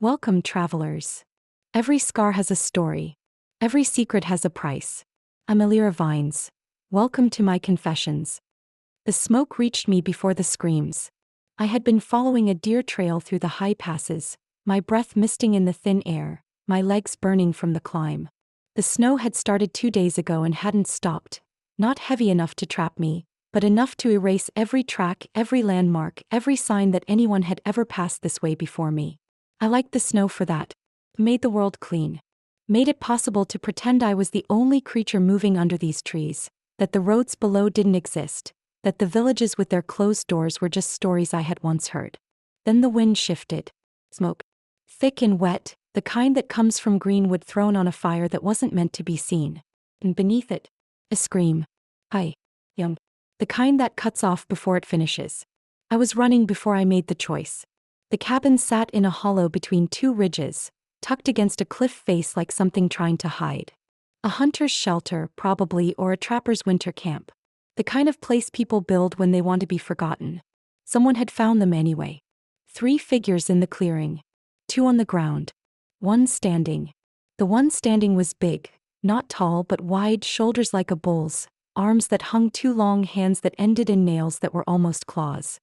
Welcome, travelers. Every scar has a story. Every secret has a price. I'm Elira Vines. Welcome to my confessions. The smoke reached me before the screams. I had been following a deer trail through the high passes, my breath misting in the thin air, my legs burning from the climb. The snow had started 2 days ago and hadn't stopped, not heavy enough to trap me, but enough to erase every track, every landmark, every sign that anyone had ever passed this way before me. I liked the snow for that. Made the world clean. Made it possible to pretend I was the only creature moving under these trees, that the roads below didn't exist, that the villages with their closed doors were just stories I had once heard. Then the wind shifted. Smoke. Thick and wet, the kind that comes from green wood thrown on a fire that wasn't meant to be seen. And beneath it, a scream. Hi. Yum. The kind that cuts off before it finishes. I was running before I made the choice. The cabin sat in a hollow between two ridges, tucked against a cliff face like something trying to hide. A hunter's shelter, probably, or a trapper's winter camp. The kind of place people build when they want to be forgotten. Someone had found them anyway. 3 figures in the clearing. 2 on the ground. 1 standing. The one standing was big, not tall but wide, shoulders like a bull's, arms that hung too long, hands that ended in nails that were almost claws.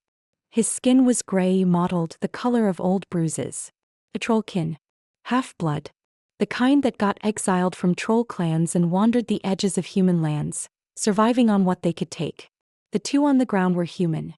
His skin was gray, mottled, the color of old bruises. A trollkin. Half-blood. The kind that got exiled from troll clans and wandered the edges of human lands, surviving on what they could take. The 2 on the ground were human.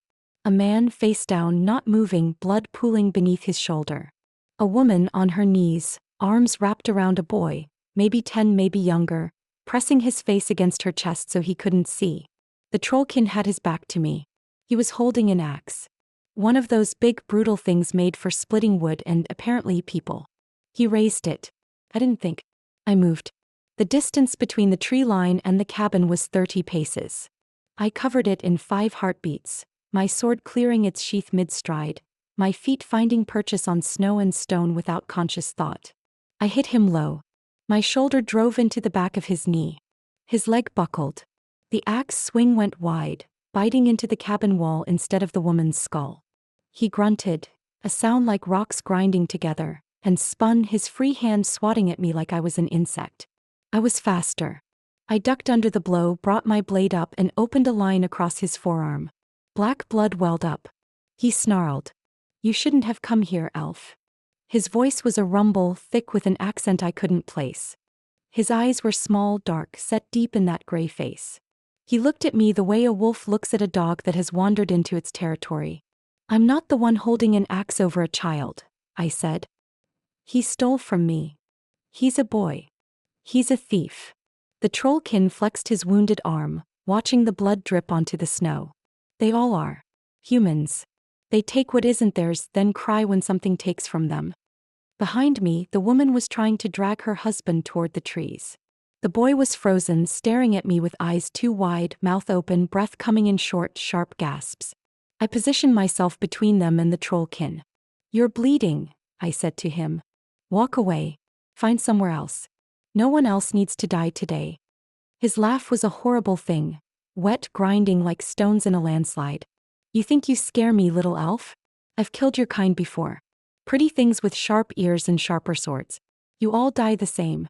A man face down, not moving, blood pooling beneath his shoulder. A woman on her knees, arms wrapped around a boy, maybe 10, maybe younger, pressing his face against her chest so he couldn't see. The trollkin had his back to me. He was holding an axe. One of those big, brutal things made for splitting wood and, apparently, people. He raised it. I didn't think. I moved. The distance between the tree line and the cabin was 30 paces. I covered it in 5 heartbeats, my sword clearing its sheath mid-stride, my feet finding purchase on snow and stone without conscious thought. I hit him low. My shoulder drove into the back of his knee. His leg buckled. The axe swing went wide, biting into the cabin wall instead of the woman's skull. He grunted, a sound like rocks grinding together, and spun, his free hand swatting at me like I was an insect. I was faster. I ducked under the blow, brought my blade up and opened a line across his forearm. Black blood welled up. He snarled. "You shouldn't have come here, elf." His voice was a rumble, thick with an accent I couldn't place. His eyes were small, dark, set deep in that gray face. He looked at me the way a wolf looks at a dog that has wandered into its territory. "I'm not the one holding an axe over a child," I said. "He stole from me. He's a boy. He's a thief." The trollkin flexed his wounded arm, watching the blood drip onto the snow. They all are. Humans. They take what isn't theirs, then cry when something takes from them. Behind me, the woman was trying to drag her husband toward the trees. The boy was frozen, staring at me with eyes too wide, mouth open, breath coming in short, sharp gasps. I positioned myself between them and the trollkin. "You're bleeding," I said to him. "Walk away. Find somewhere else. No one else needs to die today." His laugh was a horrible thing, wet, grinding like stones in a landslide. "You think you scare me, little elf? I've killed your kind before. Pretty things with sharp ears and sharper swords. You all die the same."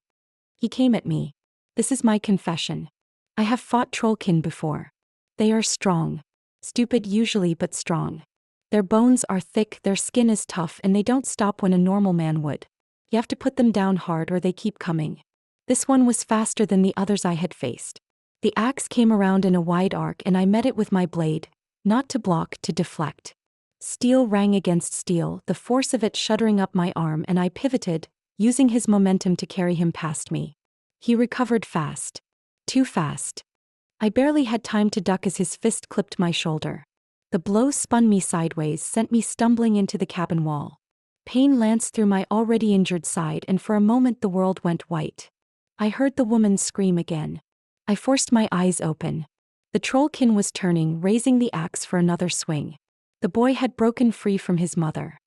He came at me. This is my confession. I have fought trollkin before. They are strong. Stupid usually, but strong. Their bones are thick, their skin is tough, and they don't stop when a normal man would. You have to put them down hard or they keep coming. This one was faster than the others I had faced. The axe came around in a wide arc and I met it with my blade, not to block, to deflect. Steel rang against steel, the force of it shuddering up my arm, and I pivoted, using his momentum to carry him past me. He recovered fast. Too fast. I barely had time to duck as his fist clipped my shoulder. The blow spun me sideways, sent me stumbling into the cabin wall. Pain lanced through my already injured side, and for a moment the world went white. I heard the woman scream again. I forced my eyes open. The trollkin was turning, raising the axe for another swing. The boy had broken free from his mother.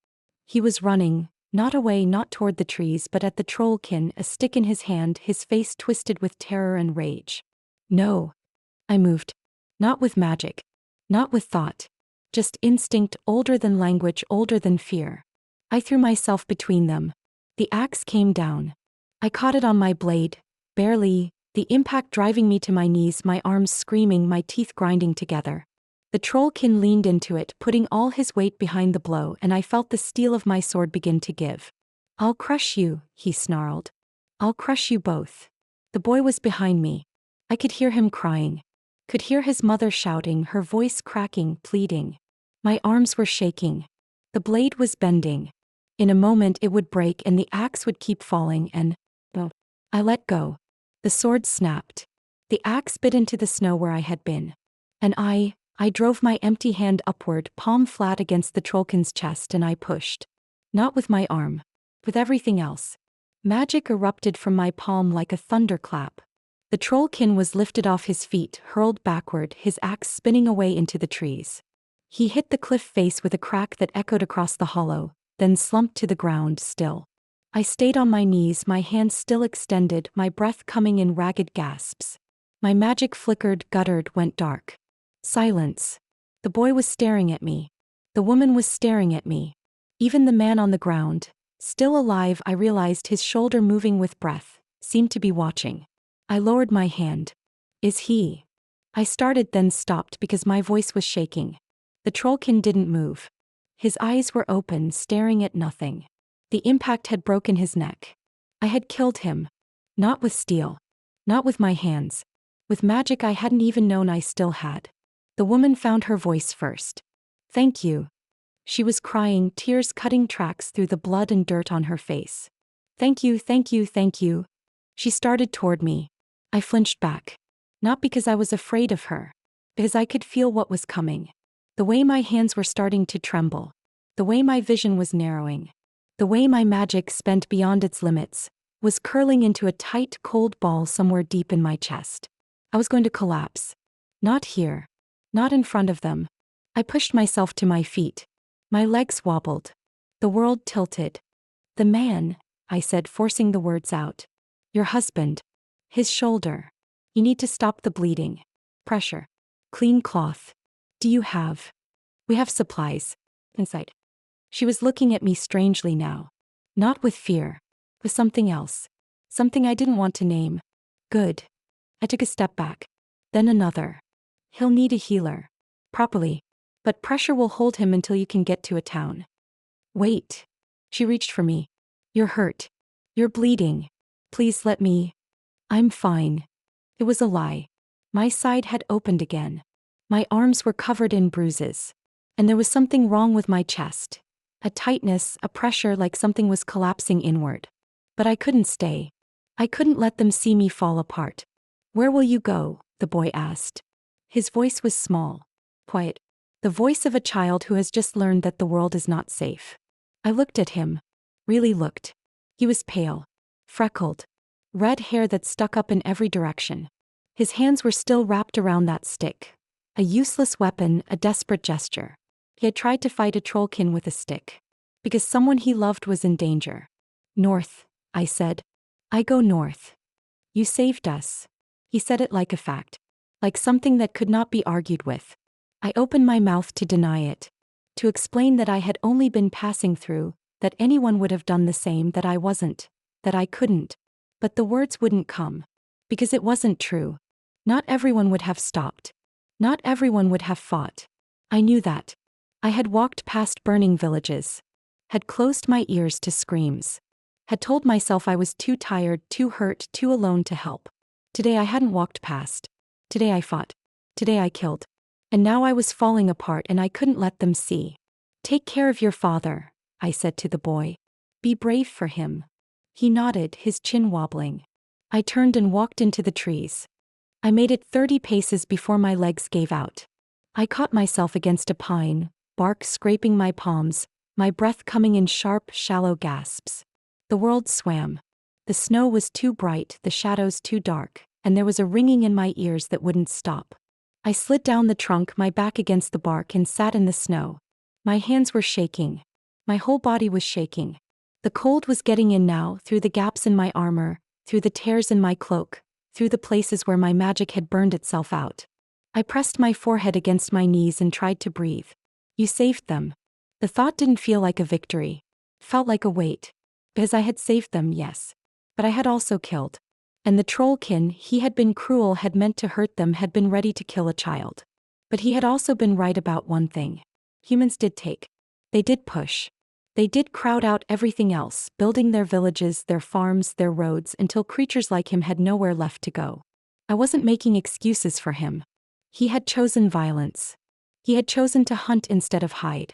He was running, not away, not toward the trees, but at the trollkin, a stick in his hand, his face twisted with terror and rage. "No." I moved. Not with magic. Not with thought. Just instinct, older than language, older than fear. I threw myself between them. The axe came down. I caught it on my blade, barely, the impact driving me to my knees, my arms screaming, my teeth grinding together. The trollkin leaned into it, putting all his weight behind the blow, and I felt the steel of my sword begin to give. "I'll crush you," he snarled. "I'll crush you both." The boy was behind me. I could hear him crying. Could hear his mother shouting, her voice cracking, pleading. My arms were shaking. The blade was bending. In a moment it would break and the axe would keep falling and... oh. I let go. The sword snapped. The axe bit into the snow where I had been. And I drove my empty hand upward, palm flat against the trollkin's chest, and I pushed. Not with my arm. With everything else. Magic erupted from my palm like a thunderclap. The trollkin was lifted off his feet, hurled backward, his axe spinning away into the trees. He hit the cliff face with a crack that echoed across the hollow, then slumped to the ground still. I stayed on my knees, my hands still extended, my breath coming in ragged gasps. My magic flickered, guttered, went dark. Silence. The boy was staring at me. The woman was staring at me. Even the man on the ground, still alive, I realized, his shoulder moving with breath, seemed to be watching. I lowered my hand. "Is he?" I started, then stopped because my voice was shaking. The trollkin didn't move. His eyes were open, staring at nothing. The impact had broken his neck. I had killed him. Not with steel. Not with my hands. With magic I hadn't even known I still had. The woman found her voice first. "Thank you." She was crying, tears cutting tracks through the blood and dirt on her face. "Thank you, thank you, thank you." She started toward me. I flinched back. Not because I was afraid of her. Because I could feel what was coming. The way my hands were starting to tremble. The way my vision was narrowing. The way my magic, spent beyond its limits, was curling into a tight, cold ball somewhere deep in my chest. I was going to collapse. Not here. Not in front of them. I pushed myself to my feet. My legs wobbled. The world tilted. "The man," I said, forcing the words out. "Your husband. His shoulder. You need to stop the bleeding. Pressure. Clean cloth. Do you have?" "We have supplies." Inside. She was looking at me strangely now. Not with fear. With something else. Something I didn't want to name. "Good." I took a step back. Then another. "He'll need a healer. Properly. But pressure will hold him until you can get to a town." "Wait." She reached for me. "You're hurt. You're bleeding. Please let me." "I'm fine." It was a lie. My side had opened again. My arms were covered in bruises. And there was something wrong with my chest. A tightness, a pressure, like something was collapsing inward. But I couldn't stay. I couldn't let them see me fall apart. "Where will you go?" the boy asked. His voice was small. Quiet. The voice of a child who has just learned that the world is not safe. I looked at him. Really looked. He was pale. Freckled. Red hair that stuck up in every direction. His hands were still wrapped around that stick. A useless weapon, a desperate gesture. He had tried to fight a trollkin with a stick. Because someone he loved was in danger. "North," I said. "I go north." "You saved us." He said it like a fact. Like something that could not be argued with. I opened my mouth to deny it. To explain that I had only been passing through, that anyone would have done the same, that I wasn't. That I couldn't. But the words wouldn't come. Because it wasn't true. Not everyone would have stopped. Not everyone would have fought. I knew that. I had walked past burning villages. Had closed my ears to screams. Had told myself I was too tired, too hurt, too alone to help. Today I hadn't walked past. Today I fought. Today I killed. And now I was falling apart and I couldn't let them see. "Take care of your father," I said to the boy. "Be brave for him." He nodded, his chin wobbling. I turned and walked into the trees. I made it 30 paces before my legs gave out. I caught myself against a pine, bark scraping my palms, my breath coming in sharp, shallow gasps. The world swam. The snow was too bright, the shadows too dark, and there was a ringing in my ears that wouldn't stop. I slid down the trunk, my back against the bark, and sat in the snow. My hands were shaking. My whole body was shaking. The cold was getting in now, through the gaps in my armor, through the tears in my cloak, through the places where my magic had burned itself out. I pressed my forehead against my knees and tried to breathe. "You saved them." The thought didn't feel like a victory. Felt like a weight. Because I had saved them, yes. But I had also killed. And the trollkin, he had been cruel, had meant to hurt them, had been ready to kill a child. But he had also been right about one thing. Humans did take. They did push. They did crowd out everything else, building their villages, their farms, their roads, until creatures like him had nowhere left to go. I wasn't making excuses for him. He had chosen violence. He had chosen to hunt instead of hide.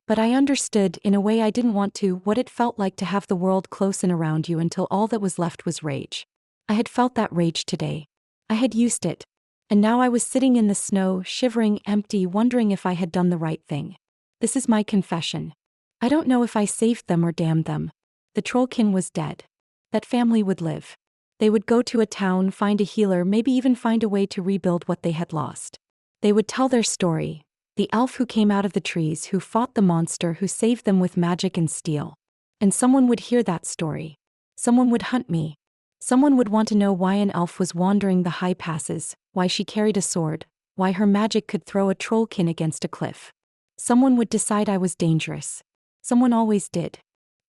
But I understood, in a way I didn't want to, what it felt like to have the world close in around you until all that was left was rage. I had felt that rage today. I had used it. And now I was sitting in the snow, shivering, empty, wondering if I had done the right thing. This is my confession. I don't know if I saved them or damned them. The trollkin was dead. That family would live. They would go to a town, find a healer, maybe even find a way to rebuild what they had lost. They would tell their story. The elf who came out of the trees, who fought the monster, who saved them with magic and steel. And someone would hear that story. Someone would hunt me. Someone would want to know why an elf was wandering the high passes, why she carried a sword, why her magic could throw a trollkin against a cliff. Someone would decide I was dangerous. Someone always did.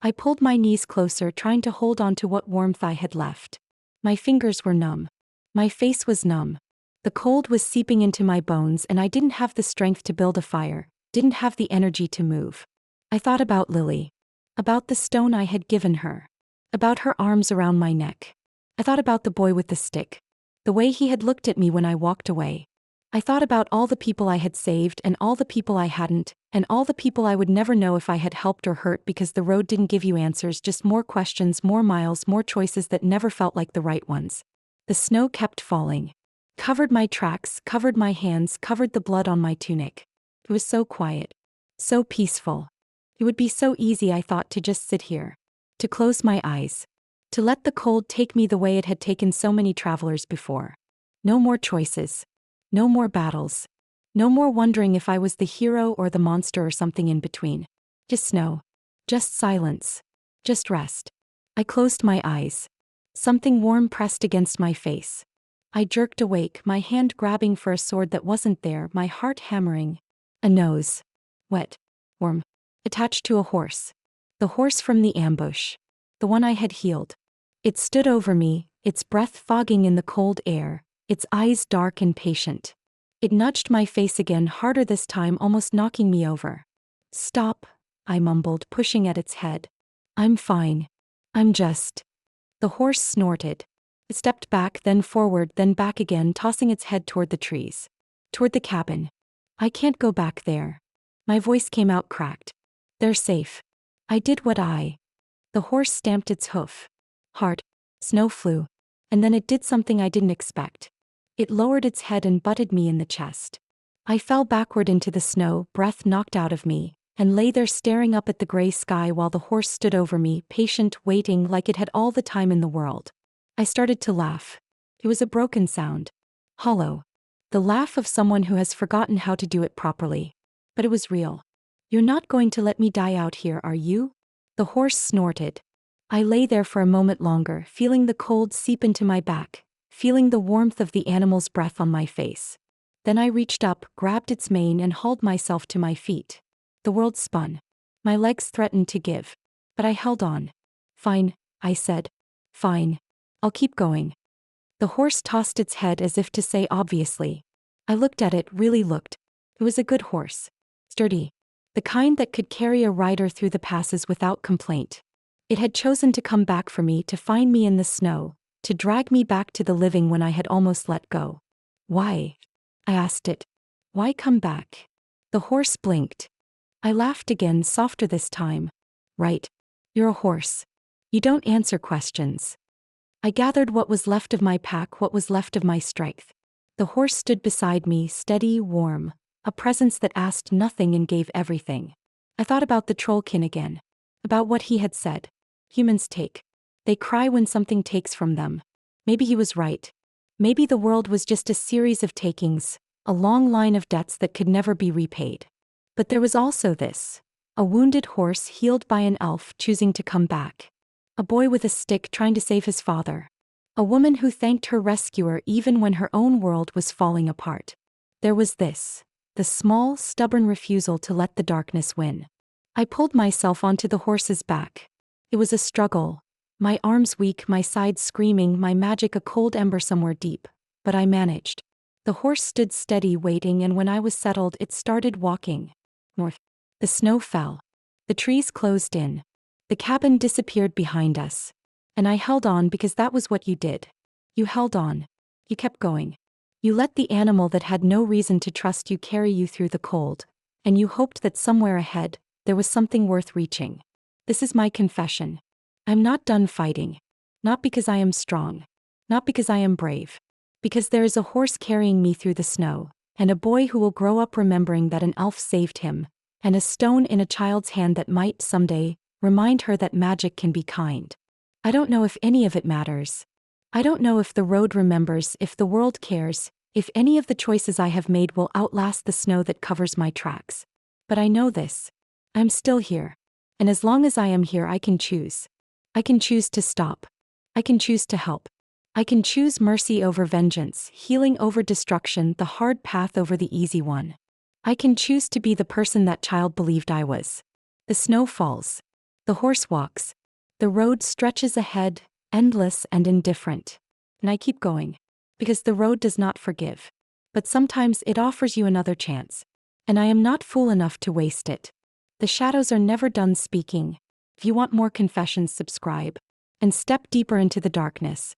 I pulled my knees closer, trying to hold on to what warmth I had left. My fingers were numb. My face was numb. The cold was seeping into my bones, and I didn't have the strength to build a fire, didn't have the energy to move. I thought about Lily. About the stone I had given her. About her arms around my neck. I thought about the boy with the stick. The way he had looked at me when I walked away. I thought about all the people I had saved and all the people I hadn't, and all the people I would never know if I had helped or hurt, because the road didn't give you answers, just more questions, more miles, more choices that never felt like the right ones. The snow kept falling. Covered my tracks, covered my hands, covered the blood on my tunic. It was so quiet. So peaceful. It would be so easy, I thought, to just sit here. To close my eyes. To let the cold take me the way it had taken so many travelers before. No more choices. No more battles. No more wondering if I was the hero or the monster or something in between. Just snow. Just silence. Just rest. I closed my eyes. Something warm pressed against my face. I jerked awake, my hand grabbing for a sword that wasn't there, my heart hammering. A nose. Wet. Warm. Attached to a horse. The horse from the ambush. The one I had healed. It stood over me, its breath fogging in the cold air, its eyes dark and patient. It nudged my face again, harder this time, almost knocking me over. Stop, I mumbled, pushing at its head. I'm fine. I'm just. The horse snorted. It stepped back, then forward, then back again, tossing its head toward the trees. Toward the cabin. I can't go back there. My voice came out cracked. They're safe. I did what I. The horse stamped its hoof. Hard. Snow flew. And then it did something I didn't expect. It lowered its head and butted me in the chest. I fell backward into the snow, breath knocked out of me, and lay there staring up at the gray sky while the horse stood over me, patient, waiting, like it had all the time in the world. I started to laugh. It was a broken sound. Hollow. The laugh of someone who has forgotten how to do it properly. But it was real. You're not going to let me die out here, are you? The horse snorted. I lay there for a moment longer, feeling the cold seep into my back, feeling the warmth of the animal's breath on my face. Then I reached up, grabbed its mane, and hauled myself to my feet. The world spun. My legs threatened to give. But I held on. Fine, I said. Fine. I'll keep going. The horse tossed its head as if to say obviously. I looked at it, really looked. It was a good horse. Sturdy. The kind that could carry a rider through the passes without complaint. It had chosen to come back for me, to find me in the snow, to drag me back to the living when I had almost let go. Why? I asked it. Why come back? The horse blinked. I laughed again, softer this time. Right. You're a horse. You don't answer questions. I gathered what was left of my pack, what was left of my strength. The horse stood beside me, steady, warm, a presence that asked nothing and gave everything. I thought about the trollkin again. About what he had said. Humans take. They cry when something takes from them. Maybe he was right. Maybe the world was just a series of takings, a long line of debts that could never be repaid. But there was also this. A wounded horse healed by an elf choosing to come back. A boy with a stick trying to save his father. A woman who thanked her rescuer even when her own world was falling apart. There was this. The small, stubborn refusal to let the darkness win. I pulled myself onto the horse's back. It was a struggle. My arms weak, my sides screaming, my magic a cold ember somewhere deep. But I managed. The horse stood steady waiting, and when I was settled it started walking north. The snow fell. The trees closed in. The cabin disappeared behind us. And I held on because that was what you did. You held on. You kept going. You let the animal that had no reason to trust you carry you through the cold. And you hoped that somewhere ahead, there was something worth reaching. This is my confession. I'm not done fighting. Not because I am strong. Not because I am brave. Because there is a horse carrying me through the snow, and a boy who will grow up remembering that an elf saved him, and a stone in a child's hand that might, someday, remind her that magic can be kind. I don't know if any of it matters. I don't know if the road remembers, if the world cares, if any of the choices I have made will outlast the snow that covers my tracks. But I know this. I'm still here. And as long as I am here, I can choose. I can choose to stop. I can choose to help. I can choose mercy over vengeance, healing over destruction, the hard path over the easy one. I can choose to be the person that child believed I was. The snow falls. The horse walks. The road stretches ahead, endless and indifferent. And I keep going. Because the road does not forgive. But sometimes it offers you another chance. And I am not fool enough to waste it. The shadows are never done speaking. If you want more confessions, subscribe. And step deeper into the darkness.